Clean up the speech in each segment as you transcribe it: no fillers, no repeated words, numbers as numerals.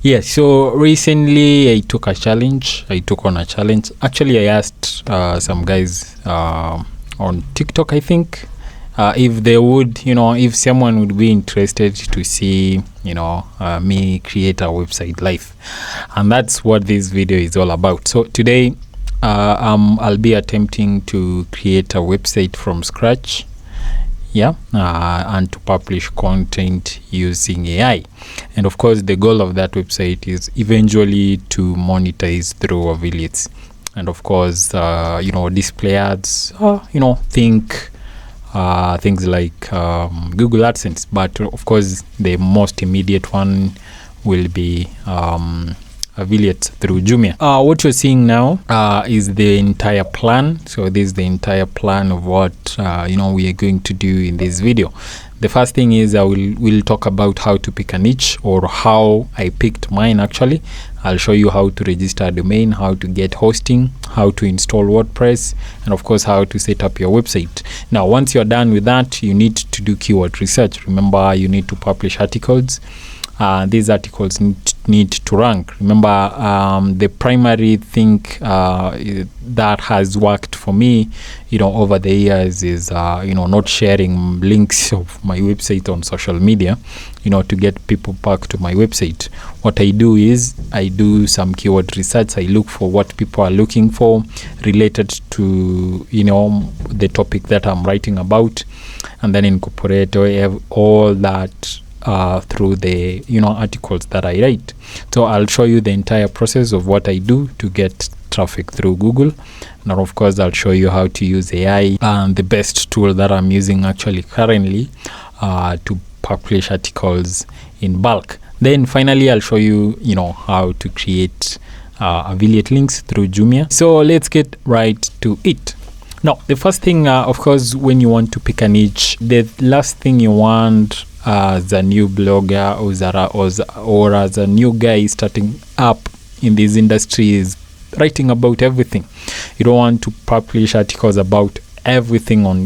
Yeah, so recently I took on a challenge. Actually, I asked some guys on TikTok, I think, if they would, if someone would be interested to see, me create a website live. And that's what this video is all about. So today, I'll be attempting to create a website from scratch. And to publish content using AI. And of course, the goal of that website is eventually to monetize through affiliates. And of course, display ads, think things like Google AdSense. But of course, the most immediate one will be affiliates through Jumia. What you're seeing now is the entire plan. So this is the entire plan of what we are going to do in this video. The first thing is we'll talk about how to pick a niche, or how I picked mine. Actually, I'll show you how to register a domain, how to get hosting, how to install WordPress, and of course how to set up your website. Now, once you're done with that, you need to do keyword research. Remember, you need to publish articles. These articles need to rank. Remember, the primary thing that has worked for me, over the years is, not sharing links of my website on social media, to get people back to my website. What I do is I do some keyword research. I look for what people are looking for related to, the topic that I'm writing about, and then incorporate all that through the articles that I write. So I'll show you the entire process of what I do to get traffic through Google. And of course, I'll show you how to use AI, and the best tool that I'm using actually currently to publish articles in bulk. Then finally, I'll show you how to create affiliate links through Jumia. So let's get right to it. Now, the first thing, of course, when you want to pick a niche, the last thing you want as a new blogger or as a new guy starting up in this industry is writing about everything. You don't want to publish articles about everything on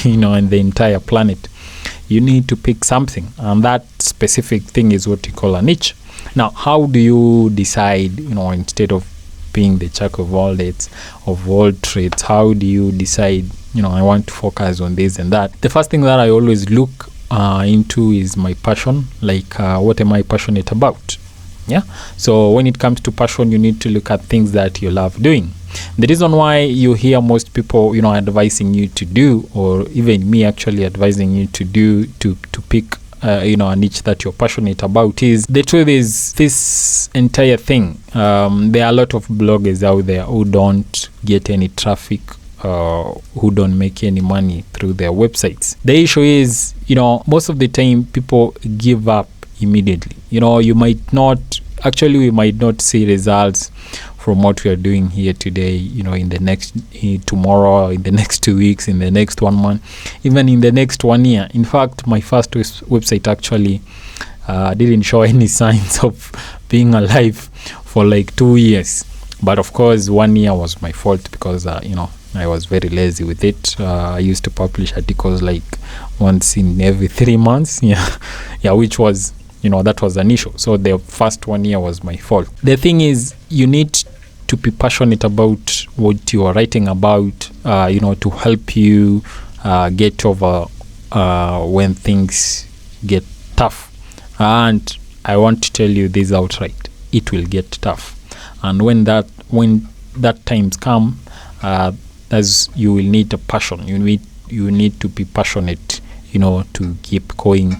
in the entire planet. You need to pick something, and that specific thing is what you call a niche. Now, how do you decide, instead of being the jack of all trades, how do you decide, I want to focus on this and that? The first thing that I always look into is my passion. Like, what am I passionate about? So when it comes to passion, you need to look at things that you love doing. The reason why you hear most people advising you to do, or even me actually advising you to do, to pick a niche that you're passionate about, is the truth is this entire thing, there are a lot of bloggers out there who don't get any traffic, who don't make any money through their websites. The issue is, most of the time people give up immediately. We might not see results from what we are doing here today, in the next tomorrow, in the next 2 weeks, in the next 1 month, even in the next 1 year. In fact, my first website actually didn't show any signs of being alive for like 2 years. But of course, 1 year was my fault because, I was very lazy with it. I used to publish articles like once in every 3 months. Which was, that was an issue. So the first 1 year was my fault. The thing is, you need to be passionate about what you are writing about, to help you get over when things get tough. And I want to tell you this outright: it will get tough. And when that times come, as you will need a passion. You need to be passionate, to keep going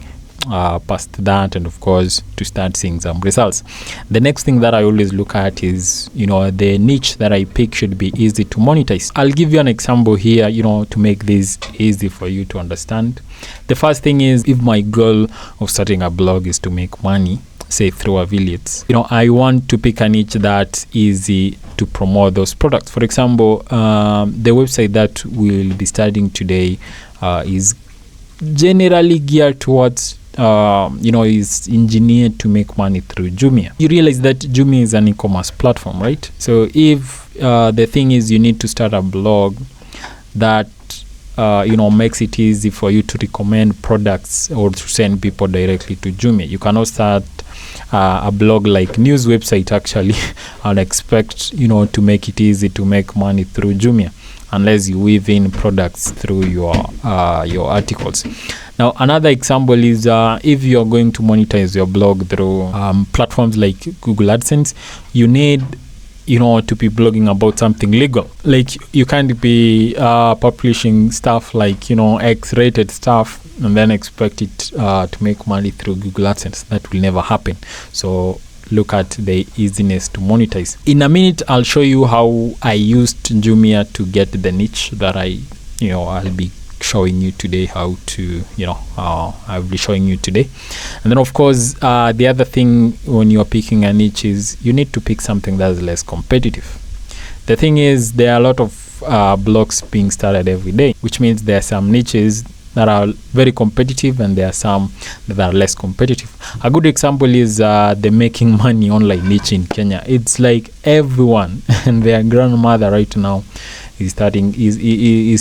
past that, and of course to start seeing some results. The next thing that I always look at is, the niche that I pick should be easy to monetize. I'll give you an example here, to make this easy for you to understand. The first thing is, if my goal of starting a blog is to make money, say through affiliates, I want to pick a niche that's easy to promote those products. For example, the website that we'll be studying today is generally geared towards is engineered to make money through Jumia. You realize that Jumia is an e-commerce platform, right? So if the thing is, you need to start a blog that makes it easy for you to recommend products or to send people directly to Jumia. You cannot start a blog like news website actually, I'd expect, to make it easy to make money through Jumia, unless you weave in products through your articles. Now, another example is if you're going to monetize your blog through platforms like Google AdSense, you need to be blogging about something legal. Like, you can't be publishing stuff like X-rated stuff and then expect it to make money through Google AdSense. That will never happen. So look at the easiness to monetize. In a minute, I'll show you how I used Jumia to get the niche that I'll be showing you today, how to I'll be showing you today. And then, of course, the other thing when you're picking a niche is you need to pick something that's less competitive. The thing is, there are a lot of blogs being started every day, which means there are some niches that are very competitive and there are some that are less competitive. A good example is the making money online niche in Kenya. It's like everyone and their grandmother right now is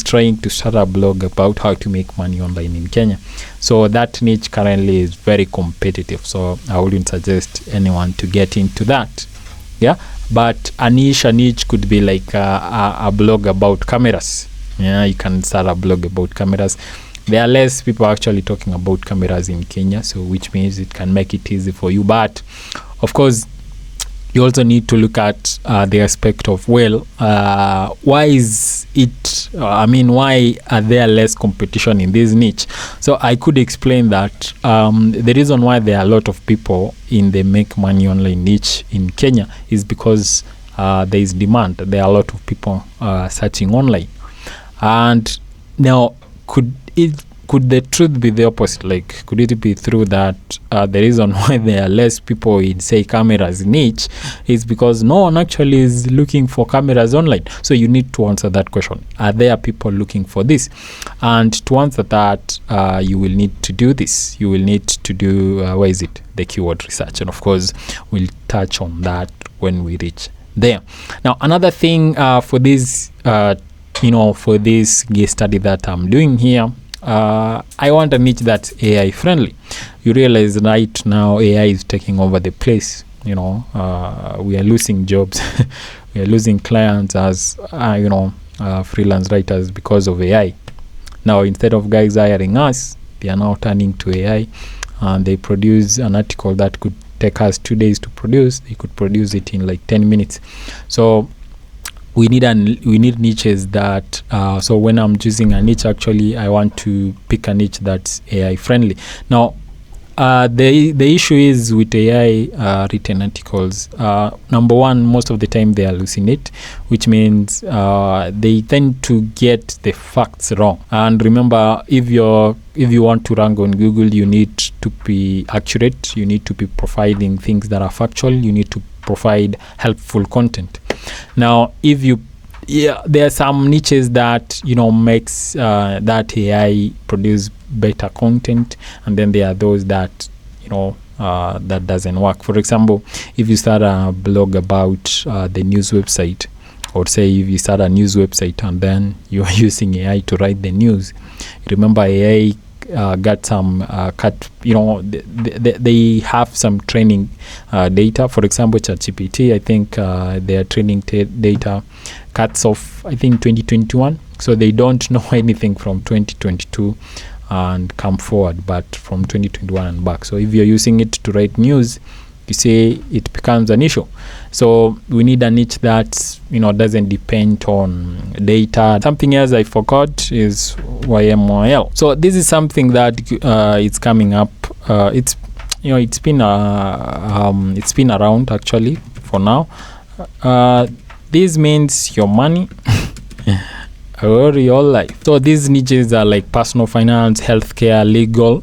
trying to start a blog about how to make money online in Kenya. So that niche currently is very competitive. So I wouldn't suggest anyone to get into that. Yeah, but a niche could be like a blog about cameras. Yeah, you can start a blog about cameras. There are less people actually talking about cameras in Kenya, so which means it can make it easy for you. But of course, you also need to look at the aspect of, why is it, why are there less competition in this niche? So I could explain that the reason why there are a lot of people in the make money online niche in Kenya is because there is demand. There are a lot of people searching online. And now, could the truth be the opposite? Like, could it be true that the reason why there are less people in, say, cameras niche is because no one actually is looking for cameras online? So you need to answer that question. Are there people looking for this? And to answer that, you will need to do this. You will need to do, the keyword research. And of course, we'll touch on that when we reach there. Now, another thing for this, for this case study that I'm doing here, I want a niche that's AI friendly. You realize right now AI is taking over the place. We are losing jobs. We are losing clients as freelance writers because of AI. Now, instead of guys hiring us, they are now turning to AI, and they produce an article that could take us 2 days to produce. They could produce it in like 10 minutes. So we need niches that so when I'm choosing a niche, actually I want to pick a niche that's AI friendly. Now the issue is with AI written articles, number one, most of the time they hallucinate, which means they tend to get the facts wrong. And remember, if you want to rank on Google, you need to be accurate. You need to be providing things that are factual. You need to provide helpful content. Now, there are some niches that makes that AI produce better content, and then there are those that that doesn't work. For example, if you start a blog about the news website, or say if you start a news website and then you are using AI to write the news, remember AI got some they have some training data. For example, ChatGPT, I think their training data cuts off, I think, 2021. So they don't know anything from 2022 and come forward, but from 2021 and back. So if you're using it to write news, you see it becomes an issue. So we need a niche that doesn't depend on data. Something else I forgot is YMYL. So this is something that it's coming up. It's been around actually for now. This means your money or your life. So these niches are like personal finance, healthcare, legal,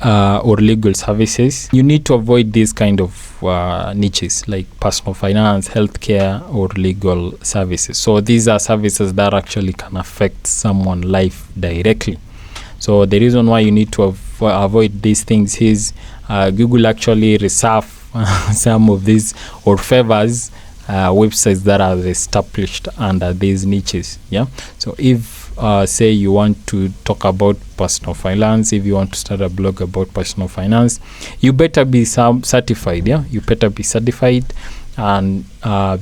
or legal services. You need to avoid these kind of niches like personal finance, healthcare, or legal services. So these are services that actually can affect someone's life directly. So the reason why you need to avoid these things is Google actually reserve some of these or favors websites that are established under these niches. So if say you want to talk about personal finance, if you want to start a blog about personal finance, you better be certified. You better be certified and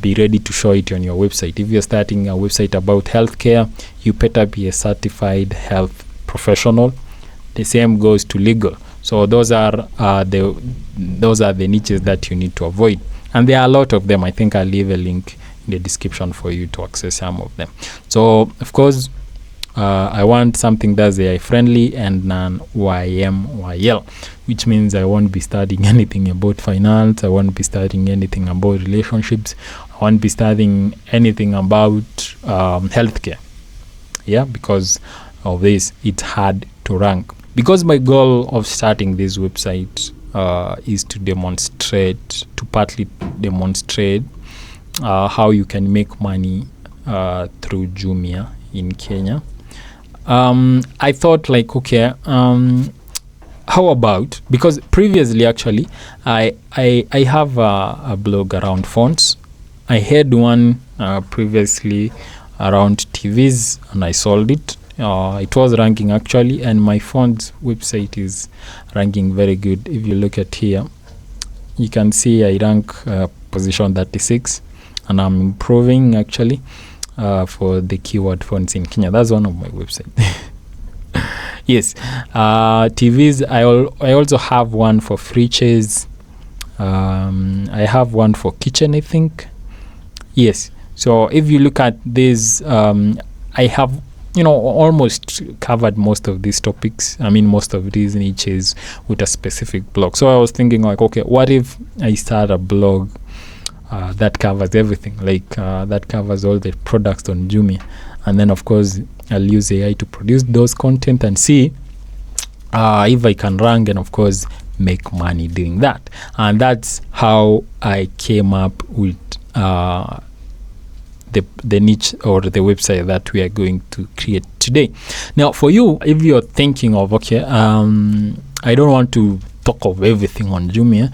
be ready to show it on your website. If you're starting a website about healthcare, you better be a certified health professional. The same goes to legal. So those are the niches that you need to avoid, and there are a lot of them. I think I'll leave a link in the description for you to access some of them. So of course, I want something that's AI friendly and non-YMYL, which means I won't be studying anything about finance, I won't be studying anything about relationships, I won't be studying anything about healthcare. Because of this, it's hard to rank. Because my goal of starting this website is to partly demonstrate how you can make money through Jumia in Kenya. I thought how about, because previously actually I have a blog around phones. I had one previously around TVs and I sold it. It was ranking actually, and my phone's website is ranking very good. If you look at here, you can see I rank position 36, and I'm improving actually for the keyword phones in Kenya. That's one of my websites. Yes, TVs. I also have one for fridges. I have one for kitchen, I think. Yes. So if you look at this, I have almost covered most of these topics. I mean, most of these niches with a specific blog. So I was thinking okay, what if I start a blog that covers everything, that covers all the products on Jumia, and then of course I'll use AI to produce those content and see if I can rank and of course make money doing that. And that's how I came up with the niche or the website that we are going to create today. Now for you, if you're thinking of I don't want to talk of everything on Jumia,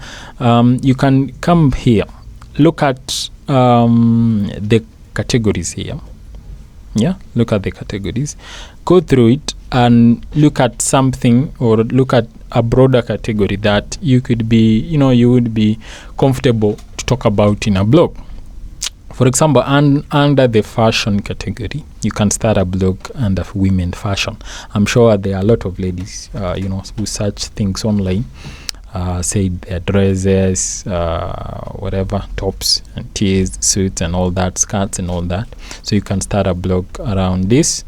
you can come here, look at the categories here. Look at the categories, go through it and look at something, or look at a broader category that you could be you would be comfortable to talk about in a blog. For example, under the fashion category, you can start a blog under women fashion. I'm sure there are a lot of ladies who search things online, say their dresses, whatever, tops and tees, suits and all that, skirts and all that. So you can start a blog around this.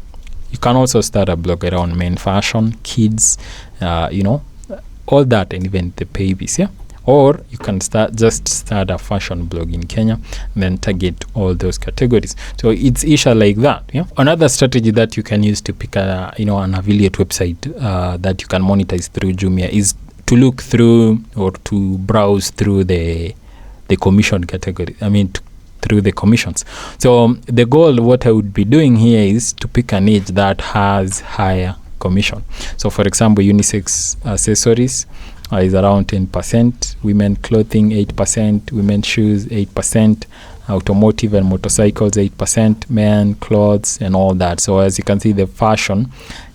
You can also start a blog around men fashion, kids, all that, and even the babies. Or you can start a fashion blog in Kenya and then target all those categories. So it's easier like that. Another strategy that you can use to pick an affiliate website that you can monetize through Jumia is to look through or to browse through the commission category. Through the commissions. So the goal, what I would be doing here is to pick a niche that has higher commission. So for example, unisex accessories is around 10%, women clothing 8%, women shoes 8%, automotive and motorcycles 8%, men clothes and all that. So as you can see, the fashion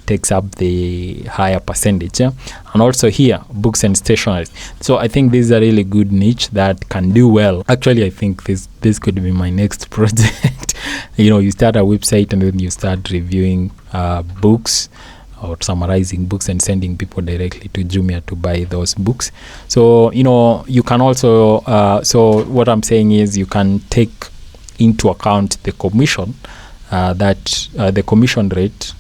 takes up the higher percentage. And also here, books and stationery. So I think this is a really good niche that can do well. Actually, I think this could be my next project. You start a website and then you start reviewing books or summarizing books and sending people directly to Jumia to buy those books. So you can also so what I'm saying is you can take into account the commission the commission rate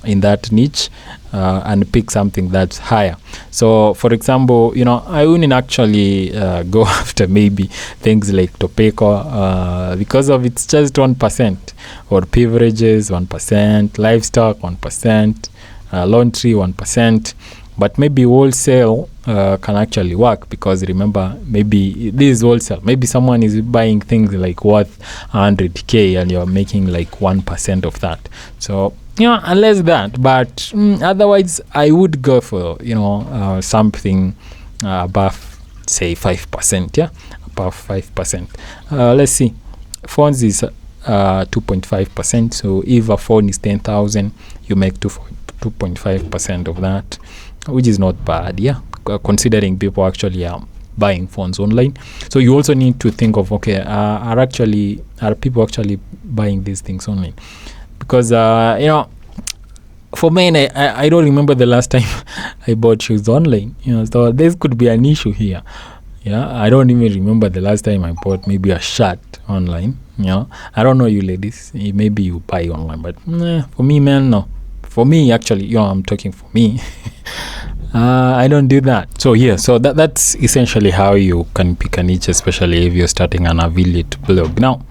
in that niche and pick something that's higher. So for example, I wouldn't actually go after maybe things like tobacco because of it's just 1%, or beverages 1%, livestock 1%, laundry 1%. But maybe wholesale can actually work, because remember, maybe this is wholesale. Maybe someone is buying things like worth 100k and you're making like 1% of that. So unless that, but otherwise I would go for something above, say, 5%. Above 5%. Let's see. Phones is 2.5%. So if a phone is 10,000, you make 2.5% of that, which is not bad, considering people actually are buying phones online. So you also need to think of, okay, are people actually buying these things online? Because for me, I don't remember the last time I bought shoes online. So this could be an issue here. I don't even remember the last time I bought maybe a shirt online. I don't know you ladies, maybe you buy online, but for me, man, no. For me, actually, I'm talking for me. I don't do that. So so that's essentially how you can pick a niche, especially if you're starting an affiliate blog. Now,